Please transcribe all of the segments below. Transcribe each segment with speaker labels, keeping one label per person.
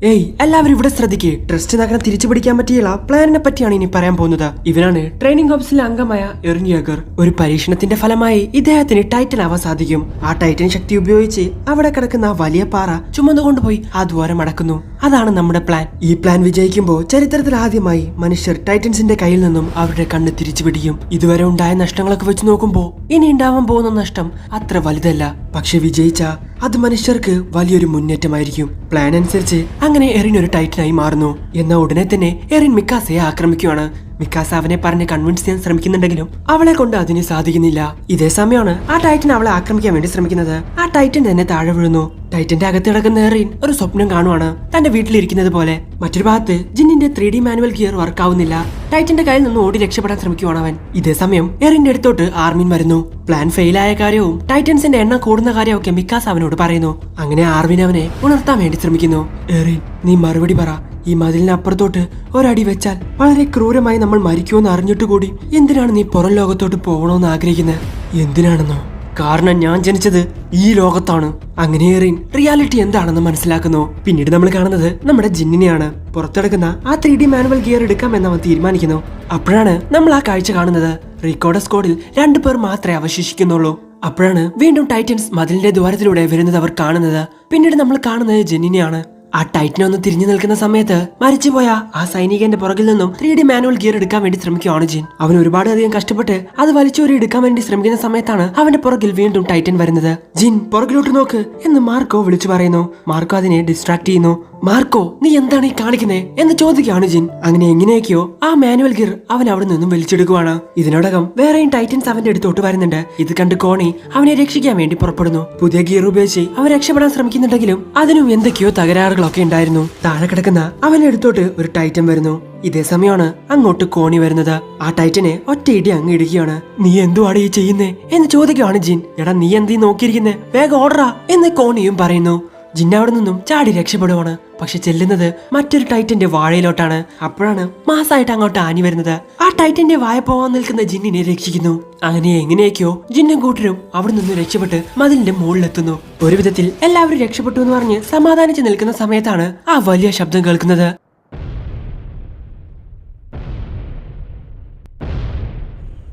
Speaker 1: ഏയ് എല്ലാവരും ഇവിടെ ശ്രദ്ധിക്കേ. ട്രസ്റ്റ് നഗരം തിരിച്ചു പിടിക്കാൻ പറ്റിയുള്ള പ്ലാനിനെ പറ്റിയാണ് ഇനി പറയാൻ പോകുന്നത്. ഇവനാണ് ട്രെയിനിങ് ഹൗസിലെ അംഗമായ എറിൻ യേഗർ. ഒരു പരീക്ഷണത്തിന്റെ ഫലമായി ഇദ്ദേഹത്തിന് ടൈറ്റൻ ആവാൻ സാധിക്കും. ആ ടൈറ്റൻ ശക്തി ഉപയോഗിച്ച് അവിടെ കിടക്കുന്ന വലിയ പാറ ചുമന്നുകൊണ്ടുപോയി ആ ദ്വാരം അടക്കുന്നു. അതാണ് നമ്മുടെ പ്ലാൻ. ഈ പ്ലാൻ വിജയിക്കുമ്പോൾ ചരിത്രത്തിൽ ആദ്യമായി മനുഷ്യർ ടൈറ്റൻസിന്റെ കയ്യിൽ നിന്നും അവരുടെ കണ്ണ് തിരിച്ചു പിടിക്കും. ഇതുവരെ ഉണ്ടായ നഷ്ടങ്ങളൊക്കെ വെച്ച് നോക്കുമ്പോൾ ഇനി ഉണ്ടാവാൻ പോകുന്ന നഷ്ടം അത്ര വലുതല്ല. പക്ഷെ വിജയിച്ച അത് മനുഷ്യർക്ക് വലിയൊരു മുന്നേറ്റമായിരിക്കും. പ്ലാൻ അനുസരിച്ച് അങ്ങനെ എറിൻ ഒരു ടൈറ്റനായി മാറുന്നു. എന്നാൽ ഉടനെ തന്നെ എറിൻ മിക്കാസയെ ആക്രമിക്കുകയാണ്. മിക്കാസ അവനെ പറഞ്ഞ് കൺവിൻസ് ചെയ്യാൻ ശ്രമിക്കുന്നുണ്ടെങ്കിലും അവളെ കൊണ്ട് അതിന് സാധിക്കുന്നില്ല. ഇതേ സമയമാണ് ആ ടൈറ്റൻ അവളെ ആക്രമിക്കാൻ വേണ്ടി ശ്രമിക്കുന്നത്. ആ ടൈറ്റൻ തന്നെ താഴെ വീഴുന്നു. ടൈറ്റന്റെ അകത്ത് കിടക്കുന്ന എറിൻ ഒരു സ്വപ്നം കാണുവാണ്, തന്റെ വീട്ടിലിരിക്കുന്നത് പോലെ. മറ്റൊരു ഭാഗത്ത് ജിന്നിന്റെ 3D മാനുവൽ ഗിയർ വർക്ക് ആവുന്നില്ല. ടൈറ്റന്റെ കയ്യിൽ നിന്ന് ഓടി രക്ഷപ്പെടാൻ ശ്രമിക്കുവാണ് അവൻ. ഇതേ സമയം എറിന്റെ അടുത്തോട്ട് ആർമിൻ വരുന്നു. പ്ലാൻ ഫെയിൽ ആയ കാര്യവും ടൈറ്റൻസിന്റെ എണ്ണം കൂടുന്ന കാര്യമൊക്കെ മിക്കാസ് അവനോട് പറയുന്നു. അങ്ങനെ ആർമിൻ അവനെ ഉണർത്താൻ വേണ്ടി ശ്രമിക്കുന്നു. എറിൻ, നീ മറുപടി പറ. ഈ മതിലിന് അപ്പുറത്തോട്ട് ഒരടി വെച്ചാൽ വളരെ ക്രൂരമായി നമ്മൾ മരിക്കുമെന്ന് അറിഞ്ഞിട്ട് കൂടി എന്തിനാണ് നീ പുറം ലോകത്തോട്ട് പോകണമെന്ന് ആഗ്രഹിക്കുന്നത്? എന്തിനാണെന്നോ? കാരണം ഞാൻ ജനിച്ചത് ഈ ലോകത്താണ്. അങ്ങനെ എറിൻ റിയാലിറ്റി എന്താണെന്ന് മനസ്സിലാക്കുന്നു. പിന്നീട് നമ്മൾ കാണുന്നത് നമ്മുടെ ജിന്നിനെയാണ്. പുറത്തെടുക്കുന്ന ആ 3D മാനുവൽ ഗിയർ എടുക്കാമെന്ന് അവൻ തീരുമാനിക്കുന്നു. അപ്പോഴാണ് നമ്മൾ ആ കാഴ്ച കാണുന്നത്. റീകോർഡ് സ്ക്വാഡിൽ 2 പേർ മാത്രമേ അവശേഷിക്കുന്നുള്ളൂ. അപ്പോഴാണ് വീണ്ടും ടൈറ്റൻസ് മതിലിന്റെ ദ്വാരത്തിലൂടെ വരുന്നത് അവർ കാണുന്നത്. പിന്നീട് നമ്മൾ കാണുന്നത് ജിന്നിനെയാണ്. ആ ടൈറ്റൻ ഒന്ന് തിരിഞ്ഞു നിൽക്കുന്ന സമയത്ത് മരിച്ചുപോയ ആ സൈനികന്റെ പുറകിൽ നിന്നും 3D മാനുവൽ ഗിയർ എടുക്കാൻ വേണ്ടി ശ്രമിക്കുകയാണ് ജിൻ. അവൻ ഒരുപാട് അധികം കഷ്ടപ്പെട്ട് അത് വലിച്ചോരി എടുക്കാൻ വേണ്ടി ശ്രമിക്കുന്ന സമയത്താണ് അവന്റെ പുറകിൽ വീണ്ടും ടൈറ്റൻ വരുന്നത്. ജിൻ, പുറകിലോട്ട് നോക്ക് എന്ന് മാർക്കോ വിളിച്ചു പറയുന്നു. മാർക്കോ അതിനെ ഡിസ്ട്രാക്ട് ചെയ്യുന്നു. മാർക്കോ, നീ എന്താണ് ഈ കാണിക്കുന്നത് എന്ന് ചോദിക്കുകയാണ് ജിൻ. അങ്ങനെ എങ്ങനെയൊക്കെയോ ആ മാനുവൽ ഗിയർ അവൻ അവിടെ നിന്നും വലിച്ചെടുക്കുവാണ്. ഇതിനോടകം വേറെയും ടൈറ്റൻസ് അവന്റെ അടുത്തോട്ട് വരുന്നുണ്ട്. ഇത് കണ്ട് കോണി അവനെ രക്ഷിക്കാൻ വേണ്ടി പുറപ്പെടുന്നു. പുതിയ ഗിയർ ഉപയോഗിച്ച് അവൻ രക്ഷപ്പെടാൻ ശ്രമിക്കുന്നുണ്ടെങ്കിലും അതിനും എന്തൊക്കെയോ തകരാറുകളൊക്കെ ഉണ്ടായിരുന്നു. താഴെ കിടക്കുന്ന അവന്റെ അടുത്തോട്ട് ഒരു ടൈറ്റൻ വരുന്നു. ഇതേ സമയമാണ് അങ്ങോട്ട് കോണി വരുന്നത്. ആ ടൈറ്റനെ ഒറ്റയിടി അങ്ങ് ഇടുകയാണ്. നീ എന്തുവാണ് ഈ ചെയ്യുന്നേ എന്ന് ചോദിക്കുകയാണ് ജിൻ. എടാ, നീ എന്തീ നോക്കിയിരിക്കുന്നേ, വേഗം ഓർഡറാ എന്ന് കോണിയും പറയുന്നു. ജിൻ അവിടെ നിന്നും ചാടി രക്ഷപ്പെടുവാണ്. പക്ഷെ ചെല്ലുന്നത് മറ്റൊരു ടൈറ്റന്റെ വാഴയിലോട്ടാണ്. അപ്പോഴാണ് മാസായിട്ട് അങ്ങോട്ട് ആനി വരുന്നത്. ആ ടൈറ്റന്റെ വായ പോവാൻ നിൽക്കുന്ന ജിന്നിനെ രക്ഷിക്കുന്നു. അങ്ങനെ എങ്ങനെയൊക്കെയോ ജിന്നും കൂട്ടരും അവിടെ നിന്ന് രക്ഷപ്പെട്ട് മതിലിന്റെ മുകളിലെത്തുന്നു. ഒരു വിധത്തിൽ എല്ലാവരും രക്ഷപ്പെട്ടു എന്ന് പറഞ്ഞ് സമാധാനിച്ച് നിൽക്കുന്ന സമയത്താണ് ആ വലിയ ശബ്ദം കേൾക്കുന്നത്.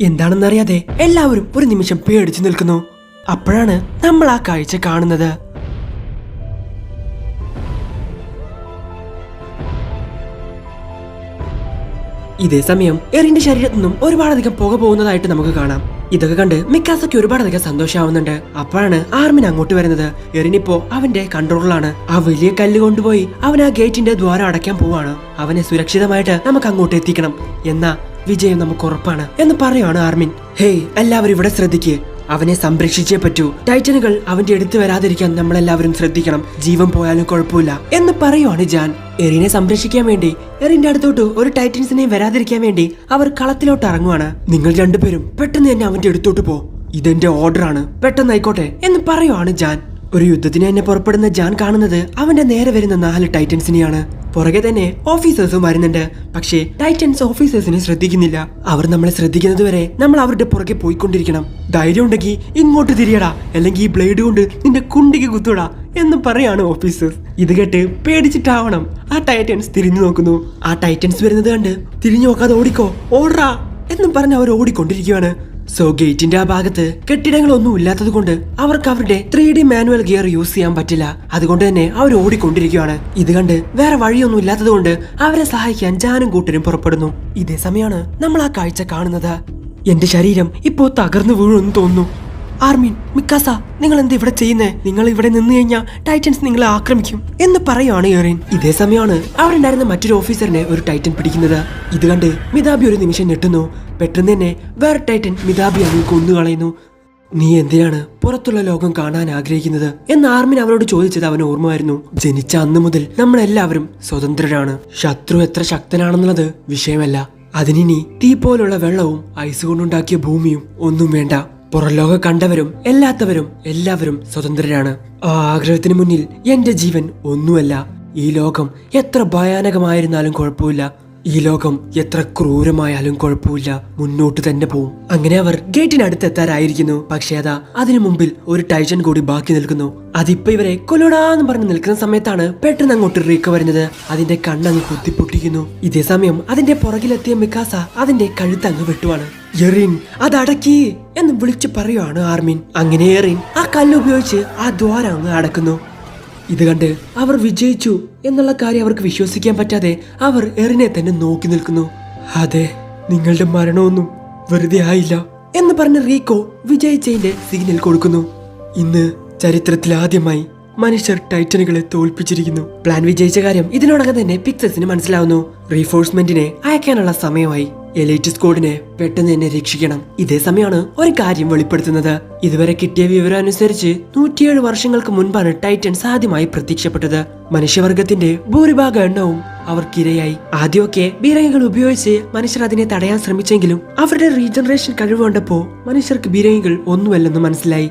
Speaker 1: എന്താണെന്നറിയാതെ എല്ലാവരും ഒരു നിമിഷം പേടിച്ചു നിൽക്കുന്നു. അപ്പോഴാണ് നമ്മൾ ആ കാഴ്ച കാണുന്നത്. ഇതേ സമയം എറിന്റെ ശരീരത്തിൽ നിന്നും ഒരുപാടധികം പുക പോകുന്നതായിട്ട് നമുക്ക് കാണാം. ഇതൊക്കെ കണ്ട് മിക്കാസയ്ക്ക് ഒരുപാടധികം സന്തോഷമാവുന്നുണ്ട്. അപ്പോഴാണ് ആർമിൻ അങ്ങോട്ട് വരുന്നത്. എറിനിപ്പോ അവന്റെ കൺട്രോളിലാണ്. ആ വലിയ കല്ല് കൊണ്ടുപോയി അവൻ ആ ഗേറ്റിന്റെ ദ്വാരം അടയ്ക്കാൻ പോവാണ്. അവനെ സുരക്ഷിതമായിട്ട് നമുക്ക് അങ്ങോട്ട് എത്തിക്കണം. എന്നാ വിജയം നമുക്ക് ഉറപ്പാണ് എന്ന് പറയുവാണ് ആർമിൻ. ഹേയ്, എല്ലാവരും ഇവിടെ ശ്രദ്ധിക്കുക. അവനെ സംരക്ഷിച്ചേ പറ്റൂ. ടൈറ്റനുകൾ അവന്റെ അടുത്ത് വരാതിരിക്കാൻ നമ്മളെല്ലാവരും ശ്രദ്ധിക്കണം. ജീവൻ പോയാലും കുഴപ്പമില്ല എന്ന് പറയുവാണ് ജാൻ. എറിനെ സംരക്ഷിക്കാൻ വേണ്ടി എറിന്റെ അടുത്തോട്ട് ഒരു ടൈറ്റൻസിനെയും വരാതിരിക്കാൻ വേണ്ടി അവർ കളത്തിലോട്ട് ഇറങ്ങുവാണ്. നിങ്ങൾ രണ്ടുപേരും പെട്ടെന്ന് തന്നെ അവന്റെ അടുത്തോട്ട് പോ. ഇതെന്റെ ഓർഡർ ആണ്, പെട്ടെന്ന് ആയിക്കോട്ടെ എന്ന് പറയുവാണ് ജാൻ. ഒരു യുദ്ധത്തിന് തന്നെ പുറപ്പെടുന്ന ജാൻ കാണുന്നത് അവന്റെ നേരെ വരുന്ന 4 ടൈറ്റൻസിനെയാണ്. പുറകെ തന്നെ ഓഫീസേഴ്സും വരുന്നുണ്ട്. പക്ഷേ ടൈറ്റൻസ് ഓഫീസേഴ്സിനെ ശ്രദ്ധിക്കുന്നില്ല. അവർ നമ്മളെ ശ്രദ്ധിക്കുന്നത് വരെ നമ്മൾ അവരുടെ പുറകെ പോയിക്കൊണ്ടിരിക്കണം. ധൈര്യം ഉണ്ടെങ്കിൽ ഇങ്ങോട്ട് തിരിയടാ, അല്ലെങ്കിൽ ഈ ബ്ലേഡ് കൊണ്ട് നിന്റെ കുണ്ടിക്ക് കുത്തൂടാ എന്ന് പറയാണ് ഓഫീസേഴ്സ്. ഇത് കേട്ട് പേടിച്ചിട്ടാവണം ആ ടൈറ്റൻസ് തിരിഞ്ഞു നോക്കുന്നു. ആ ടൈറ്റൻസ് വരുന്നത് കണ്ട് തിരിഞ്ഞു നോക്കാതെ ഓടിക്കോ, ഓടാ എന്നും പറഞ്ഞ് അവർ ഓടിക്കൊണ്ടിരിക്കുകയാണ്. സോ ഗേറ്റിന്റെ ആ ഭാഗത്ത് കെട്ടിടങ്ങളൊന്നും ഇല്ലാത്തത് കൊണ്ട് അവർക്ക് അവരുടെ 3D മാനുവൽ ഗിയർ യൂസ് ചെയ്യാൻ പറ്റില്ല. അതുകൊണ്ട് തന്നെ അവർ ഓടിക്കൊണ്ടിരിക്കുകയാണ്. ഇത് കണ്ട് വേറെ വഴിയൊന്നും ഇല്ലാത്തത് കൊണ്ട് അവരെ സഹായിക്കാൻ ജാനും കൂട്ടരും പുറപ്പെടുന്നു. ഇതേ സമയമാണ് നമ്മൾ ആ കാഴ്ച കാണുന്നത്. എന്റെ ശരീരം ഇപ്പോ തകർന്നു വീഴുമെന്ന് തോന്നുന്നു. ആർമിൻ, മിക്കാസ, നിങ്ങൾ എന്താ ഇവിടെ ചെയ്യുന്നേ? നിങ്ങൾ ഇവിടെ നിന്ന് കഴിഞ്ഞാൽ ടൈറ്റൻസ് നിങ്ങളെ ആക്രമിക്കും എന്ന് പറയുവാണ് എറിൻ. ഇതേ സമയമാണ് അവരുണ്ടായിരുന്ന മറ്റൊരു ഓഫീസറിനെ ഒരു ടൈറ്റൻ പിടിക്കുന്നത്. ഇത് കണ്ട് മിതാബി ഒരു നിമിഷം ഞെട്ടുന്നു. പെട്ടെന്ന് തന്നെ വേറെ ടൈറ്റൻ മിതാബി അങ്ങ് കൊന്നുകളയുന്നു. നീ എന്തിനാണ് പുറത്തുള്ള ലോകം കാണാൻ ആഗ്രഹിക്കുന്നത് എന്ന് ആർമിൻ അവനോട് ചോദിച്ചത് അവന് ഓർമ്മയായിരുന്നു. ജനിച്ച അന്ന് മുതൽ നമ്മളെല്ലാവരും സ്വതന്ത്രരാണ്. ശത്രു എത്ര ശക്തനാണെന്നുള്ളത് വിഷയമല്ല. അതിനി തീ പോലുള്ള വെള്ളവും ഐസ് കൊണ്ടുണ്ടാക്കിയ ഭൂമിയും ഒന്നും വേണ്ട. പുറംലോകം കണ്ടവരും എല്ലാത്തവരും എല്ലാവരും സ്വതന്ത്രരാണ്. ആ ആഗ്രഹത്തിന് മുന്നിൽ എന്റെ ജീവൻ ഒന്നുമല്ല. ഈ ലോകം എത്ര ഭയാനകമായിരുന്നാലും കുഴപ്പമില്ല. ഈ ലോകം എത്ര ക്രൂരമായാലും കുഴപ്പമില്ല, മുന്നോട്ട് തന്നെ പോവും. അങ്ങനെ അവർ ഗേറ്റിനടുത്ത് എത്താറായിരിക്കുന്നു. പക്ഷേ അതാ അതിനു മുമ്പിൽ ഒരു ടൈറ്റൻ കൂടി ബാക്കി നിൽക്കുന്നു. അതിപ്പോ ഇവരെ കൊല്ലൂടാന്ന് പറഞ്ഞ് നിൽക്കുന്ന സമയത്താണ് പെട്ടെന്ന് അങ്ങോട്ട് റീക്കോ വരുന്നത്. അതിന്റെ കണ്ണങ്ങ് കുത്തിപ്പൊട്ടിക്കുന്നു. ഇതേ സമയം അതിന്റെ പുറകിലെത്തിയ മിക്കാസ അതിന്റെ കഴുത്തങ്ങ് വെട്ടുവാണ്. എറിൻ അതടക്കി എന്ന് വിളിച്ചു പറയുവാണ് ആർമിൻ. അങ്ങനെ എറിൻ ആ കല്ല് ഉപയോഗിച്ച് ആ ദ്വാരം അങ്ങ് അടക്കുന്നു. ഇത് കണ്ട് അവർ വിജയിച്ചു എന്നുള്ള കാര്യം അവർക്ക് വിശ്വസിക്കാൻ പറ്റാതെ അവർ എറിനെ തന്നെ നോക്കി നിൽക്കുന്നു. അതെ, നിങ്ങളുടെ മരണമൊന്നും വെറുതെ ആയില്ല എന്ന് പറഞ്ഞ് റീക്കോ വിജയിച്ചതിന്റെ സിഗ്നൽ കൊടുക്കുന്നു. ഇന്ന് ചരിത്രത്തിൽ ആദ്യമായി മനുഷ്യർ ടൈറ്റനുകളെ തോൽപ്പിച്ചിരിക്കുന്നു. പ്ലാൻ വിജയിച്ച കാര്യം ഇതിനോടകം തന്നെ പിക്സൽസിന് മനസ്സിലാവുന്നു. റീഫോഴ്സ്മെന്റിനെ അയക്കാനുള്ള സമയമായി. എലൈറ്റ് സ്ക്വാഡിനെ പെട്ടെന്ന് തന്നെ രക്ഷിക്കണം. ഇതേ സമയമാണ് ഒരു കാര്യം വെളിപ്പെടുത്തുന്നത്. ഇതുവരെ കിട്ടിയ വിവരം അനുസരിച്ച് 107 വർഷങ്ങൾക്ക് മുൻപാണ് ടൈറ്റൻസ് ആദ്യമായി പ്രത്യക്ഷപ്പെട്ടത്. മനുഷ്യവർഗത്തിന്റെ ഭൂരിഭാഗ എണ്ണവും അവർക്കിരയായി. ആദ്യമൊക്കെ ബീരങ്കികൾ ഉപയോഗിച്ച് മനുഷ്യർ അതിനെ തടയാൻ ശ്രമിച്ചെങ്കിലും അവരുടെ റീജനറേഷൻ കഴിവ് കണ്ടപ്പോ മനുഷ്യർക്ക് ബീരങ്കികൾ ഒന്നുമല്ലെന്ന് മനസ്സിലായി.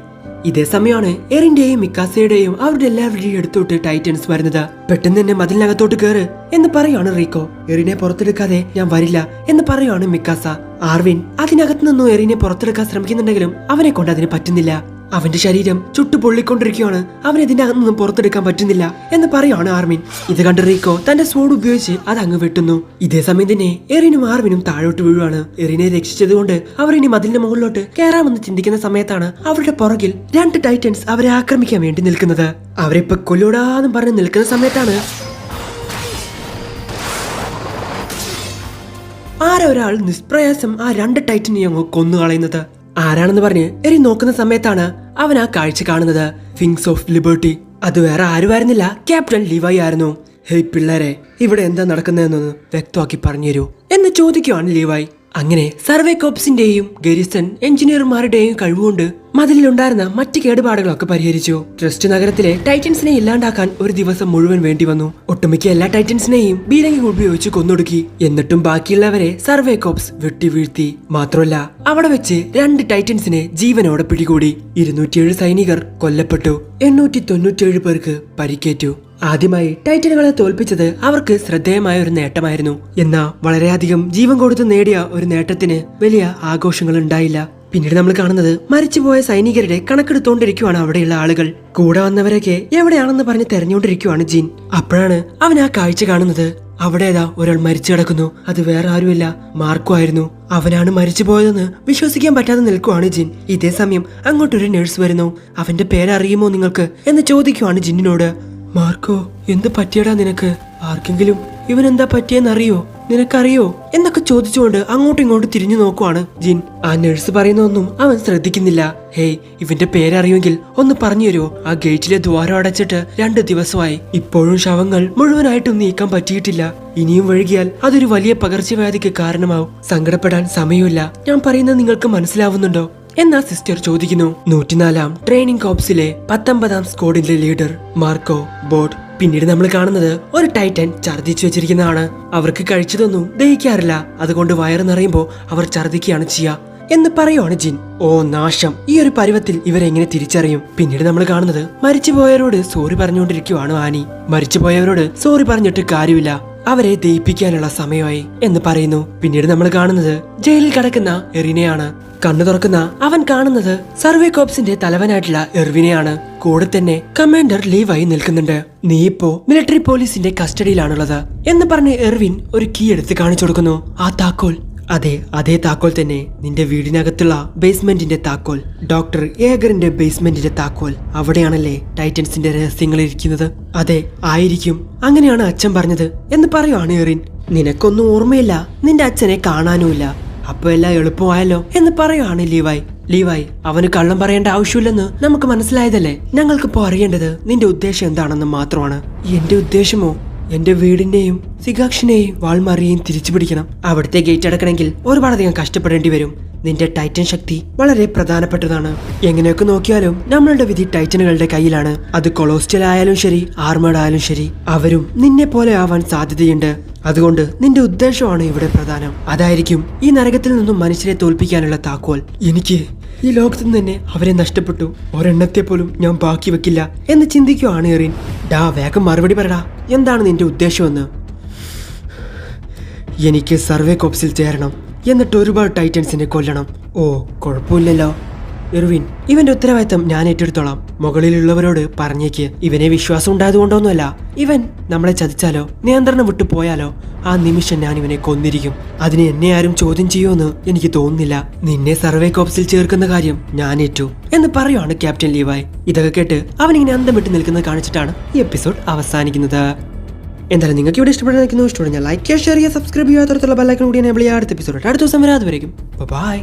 Speaker 1: ഇതേ സമയമാണ് എറിന്റെയും മിക്കാസയുടെയും അവരുടെ എല്ലാവരുടെയും അടുത്തോട്ട് ടൈറ്റൻസ് വരുന്നത്. പെട്ടെന്ന് തന്നെ മതിലിനകത്തോട്ട് കയറ് എന്ന് പറയുവാണ് റീക്കോ. എറിനെ പുറത്തെടുക്കാതെ ഞാൻ വരില്ല എന്ന് പറയുവാണ് മിക്കാസ. ആർവിൻ അതിനകത്ത് നിന്നും എറിനെ പുറത്തെടുക്കാൻ ശ്രമിക്കുന്നുണ്ടെങ്കിലും അവനെ കൊണ്ട് അതിന് പറ്റുന്നില്ല. അവന്റെ ശരീരം ചുട്ടു പൊള്ളിക്കൊണ്ടിരിക്കുകയാണ്. അവനെ ഇതിന്റെ അകത്ത് നിന്നും പുറത്തെടുക്കാൻ പറ്റുന്നില്ല എന്ന് പറയുവാണ് ആർമിൻ. ഇത് കണ്ട് റീക്കോ തന്റെ സ്വോർഡ് ഉപയോഗിച്ച് അത് അങ്ങ് വെട്ടുന്നു. ഇതേ സമയം തന്നെ എറിനും ആർമിനും താഴോട്ട് വീഴുവാണ്. എറിനെ രക്ഷിച്ചത് കൊണ്ട് അവർ ഇനി മതിലിന്റെ മുകളിലോട്ട് കയറാമെന്ന് ചിന്തിക്കുന്ന സമയത്താണ് അവരുടെ പുറകിൽ 2 ടൈറ്റൻസ് അവരെ ആക്രമിക്കാൻ വേണ്ടി നിൽക്കുന്നത്. അവരിപ്പൊ കൊല്ലൂടാന്നും പറഞ്ഞ് നിൽക്കുന്ന സമയത്താണ് ആരൊരാൾ നിഷ്പ്രയാസം ആ 2 ടൈറ്റനെ അങ്ങ് കൊന്നുകളയുന്നത്. ആരാണെന്ന് പറഞ്ഞ് എറി നോക്കുന്ന സമയത്താണ് അവൻ ആ കാഴ്ച കാണുന്നത്. Wings of liberty. അത് വേറെ ആരുമായിരുന്നില്ല, ക്യാപ്റ്റൻ ലിവൈ ആയിരുന്നു. ഹേയ് പിള്ളേരെ, ഇവിടെ എന്താ നടക്കുന്നതെന്നൊന്ന് വ്യക്തമാക്കി പറഞ്ഞുതരൂ എന്ന് ചോദിക്കുവാണ് ലിവൈ. അങ്ങനെ സർവേ കോപ്സിന്റെയും ഗരിസൺ എഞ്ചിനീയർമാരുടെയും കഴിവുകൊണ്ട് മതിലുണ്ടായിരുന്ന മറ്റ് കേടുപാടുകളൊക്കെ പരിഹരിച്ചു. ട്രസ്റ്റ് നഗരത്തിലെ ടൈറ്റൻസിനെ ഇല്ലാണ്ടാക്കാൻ ഒരു ദിവസം മുഴുവൻ വേണ്ടി വന്നു. ഒട്ടുമിക്ക എല്ലാ ടൈറ്റൻസിനെയും ബീരങ്കി ഉപയോഗിച്ച് കൊന്നൊടുക്കി. എന്നിട്ടും ബാക്കിയുള്ളവരെ സർവേ കോപ്സ് വെട്ടിവീഴ്ത്തി. മാത്രമല്ല അവിടെ വെച്ച് 2 ടൈറ്റൻസിനെ ജീവനോടെ പിടികൂടി. 207 സൈനികർ കൊല്ലപ്പെട്ടു. 897 പേർക്ക് പരിക്കേറ്റു. ആദ്യമായി ടൈറ്റനുകളെ തോൽപ്പിച്ചത് അവർക്ക് ശ്രദ്ധേയമായ ഒരു നേട്ടമായിരുന്നു. എന്നാൽ വളരെയധികം ജീവൻ കൊടുത്ത് നേടിയ ഒരു നേട്ടത്തിന് വലിയ ആഘോഷങ്ങൾ ഉണ്ടായില്ല. പിന്നീട് നമ്മൾ കാണുന്നത് മരിച്ചുപോയ സൈനികരുടെ കണക്കെടുത്തോണ്ടിരിക്കുവാണ് അവിടെയുള്ള ആളുകൾ. കൂടെ വന്നവരൊക്കെ എവിടെയാണെന്ന് പറഞ്ഞ് തെരഞ്ഞുകൊണ്ടിരിക്കുവാണ് ജിൻ. അപ്പോഴാണ് അവൻ ആ കാഴ്ച കാണുന്നത്. അവിടേതാ ഒരാൾ മരിച്ചു കിടക്കുന്നു. അത് വേറെ ആരുമില്ല, മാർക്കോ ആയിരുന്നു. അവനാണ് മരിച്ചു പോയതെന്ന് വിശ്വസിക്കാൻ പറ്റാതെ നിൽക്കുവാണ് ജിൻ. ഇതേ സമയം അങ്ങോട്ടൊരു നഴ്സ് വരുന്നു. അവന്റെ പേരറിയുമോ നിങ്ങൾക്ക് എന്ന് ചോദിക്കുവാണ് ജിന്നിനോട്. മാർക്കോ, എന്ത് പറ്റിയടാ നിനക്ക്? ആർക്കെങ്കിലും ഇവനെന്താ പറ്റിയെന്നറിയോ? നിനക്കറിയോ എന്നൊക്കെ ചോദിച്ചുകൊണ്ട് അങ്ങോട്ടും ഇങ്ങോട്ടും തിരിഞ്ഞു നോക്കുവാണ് ജിൻ. ആ നഴ്സ് പറയുന്നൊന്നും അവൻ ശ്രദ്ധിക്കുന്നില്ല. ഹേയ്, ഇവന്റെ പേരറിയുമെങ്കിൽ ഒന്ന് പറഞ്ഞു തരുമോ? ആ ഗേറ്റിലെ ദ്വാരം അടച്ചിട്ട് 2 ദിവസമായി. ഇപ്പോഴും ശവങ്ങൾ മുഴുവനായിട്ടും നീക്കാൻ പറ്റിയിട്ടില്ല. ഇനിയും വൈകിയാൽ അതൊരു വലിയ പകർച്ചവ്യാധിക്ക് കാരണമാവും. സങ്കടപ്പെടാൻ സമയമില്ല. ഞാൻ പറയുന്നത് നിങ്ങൾക്ക് മനസ്സിലാവുന്നുണ്ടോ എന്നാ സിസ്റ്റർ ചോദിക്കുന്നു. 104-ാം ട്രെയിനിങ് കോപ്സിലെ 19-ാം സ്ക്വാഡിന്റെ ലീഡർ മാർക്കോ ബോർഡ്. പിന്നീട് നമ്മൾ കാണുന്നത് ഒരു ടൈറ്റൻ ഛർദ്ദിച്ചു വെച്ചിരിക്കുന്നതാണ്. അവർക്ക് കഴിച്ചതൊന്നും ദഹിക്കാറില്ല. അതുകൊണ്ട് വയറ് നിറയുമ്പോ അവർ ഛർദ്ദിക്കുകയാണ് ചെയ്യുക എന്ന് പറയുവാണ് ജിൻ. ഓ നാശം, ഈ ഒരു പരുവത്തിൽ ഇവരെങ്ങനെ തിരിച്ചറിയും? പിന്നീട് നമ്മൾ കാണുന്നത് മരിച്ചുപോയവരോട് സോറി പറഞ്ഞുകൊണ്ടിരിക്കുവാണ് ആനി. മരിച്ചുപോയവരോട് സോറി പറഞ്ഞിട്ട് കാര്യമില്ല, അവരെ ദയിപ്പിക്കാനുള്ള സമയമായി എന്ന് പറയുന്നു. പിന്നീട് നമ്മൾ കാണുന്നത് ജയിലിൽ കിടക്കുന്ന എറിനെയാണ്. കണ്ണു തുറക്കുന്ന അവൻ കാണുന്നത് സർവേ കോപ്സിന്റെ തലവനായിട്ടുള്ള എർവിനെയാണ്. കൂടെ തന്നെ കമാൻഡർ ലീവായി നിൽക്കുന്നുണ്ട്. നീ ഇപ്പോ മിലിറ്ററി പോലീസിന്റെ കസ്റ്റഡിയിലാണുള്ളത് എന്ന് പറഞ്ഞ് എർവിൻ ഒരു കീ എടുത്ത് കാണിച്ചു കൊടുക്കുന്നു. ആ താക്കോൽ, അതേ താക്കോൽ തന്നെ നിന്റെ വീടിനകത്തുള്ള ബേസ്മെന്റിന്റെ താക്കോൽ, ഡോക്ടർ ഏഗറിന്റെ ബേസ്മെന്റിന്റെ താക്കോൽ. അവിടെയാണല്ലേ ടൈറ്റൻസിന്റെ രഹസ്യങ്ങൾ ഇരിക്കുന്നത്? അതെ, ആയിരിക്കും. അങ്ങനെയാണ് അച്ഛൻ പറഞ്ഞത് എന്ന് പറയുവാണ് എറിൻ. നിനക്കൊന്നും ഓർമ്മയില്ല, നിന്റെ അച്ഛനെ കാണാനുമില്ല. അപ്പൊ എല്ലാം എളുപ്പമായല്ലോ എന്ന് പറയുവാണ് ലീവായി. അവന് കള്ളം പറയേണ്ട ആവശ്യമില്ലെന്ന് നമുക്ക് മനസ്സിലായതല്ലേ. ഞങ്ങൾക്കിപ്പോ അറിയേണ്ടത് നിന്റെ ഉദ്ദേശം എന്താണെന്ന് മാത്രമാണ്. എന്റെ ഉദ്ദേശമോ? എന്റെ വീടിന്റെയും സിഗാക്ഷിനെയും വാൾമാറിയെയും തിരിച്ചു പിടിക്കണം. അവിടുത്തെ ഗേറ്റ് അടക്കണമെങ്കിൽ ഒരുപാടധികം കഷ്ടപ്പെടേണ്ടി വരും. നിന്റെ ടൈറ്റൻ ശക്തി വളരെ പ്രധാനപ്പെട്ടതാണ്. എങ്ങനെയൊക്കെ നോക്കിയാലും നമ്മളുടെ വിധി ടൈറ്റനുകളുടെ കയ്യിലാണ്. അത് കൊളോസ്റ്റൽ ആയാലും ശരി, ആർമേഡ് ആയാലും ശരി, അവരും നിന്നെ പോലെ ആവാൻ സാധ്യതയുണ്ട്. അതുകൊണ്ട് നിന്റെ ഉദ്ദേശമാണ് ഇവിടെ പ്രധാനം. അതായിരിക്കും ഈ നരകത്തിൽ നിന്നും മനുഷ്യരെ തോൽപ്പിക്കാനുള്ള താക്കോൽ. എനിക്ക് ഈ ലോകത്ത് നിന്ന് തന്നെ അവരെ നഷ്ടപ്പെട്ടു. ഒരെണ്ണത്തെ പോലും ഞാൻ ബാക്കി വെക്കില്ല എന്ന് ചിന്തിക്കുവാണ് എറിൻ. വേഗം മറുപടി പറടാ, എന്താണ് നിന്റെ ഉദ്ദേശമെന്ന്? എനിക്ക് സർവേ കോപ്സിൽ ചേരണം, എന്നിട്ട് ഒരുപാട് ടൈറ്റൻസിനെ കൊല്ലണം. ഓ, കുഴപ്പമില്ലല്ലോ എർവിൻ, ഇവന്റെ ഉത്തരവാദിത്തം ഞാൻ ഏറ്റെടുത്തോളാം. മുകളിലുള്ളവരോട് പറഞ്ഞേക്ക്. ഇവനെ വിശ്വാസം ഉണ്ടായതുകൊണ്ടൊന്നുമല്ല. ഇവൻ നമ്മളെ ചതിച്ചാലോ നിയന്ത്രണം വിട്ടു പോയാലോ ആ നിമിഷം ഞാൻ ഇവനെ കൊന്നിരിക്കും. അതിന് എന്നെ ആരും ചോദ്യം ചെയ്യുമെന്ന് എനിക്ക് തോന്നുന്നില്ല. നിന്നെ സർവേ കോപ്സിൽ ചേർക്കുന്ന കാര്യം ഞാൻ ഏറ്റു എന്ന് പറയുവാണ് ക്യാപ്റ്റൻ ലീവായ്. ഇതൊക്കെ കേട്ട് അവനിങ്ങനെ അന്തം വിട്ട് നിൽക്കുന്നത് കാണിച്ചിട്ടാണ് ഈ എപ്പിസോഡ് അവസാനിക്കുന്നത്. എന്തായാലും നിങ്ങൾക്ക് ഇവിടെ ഇഷ്ടപ്പെടുന്ന ലൈക്ക് ചെയ്യുക, ഷെയർ ചെയ്യുക, സബ്സ്ക്രൈബ് ചെയ്യുക, ബെൽ ഐക്കൺ കൂടി എനേബിൾ ചെയ്യുക. അടുത്ത എപ്പിസോഡ് അടുത്ത ദിവസം വരാതെ വരയ്ക്കും. ബൈ.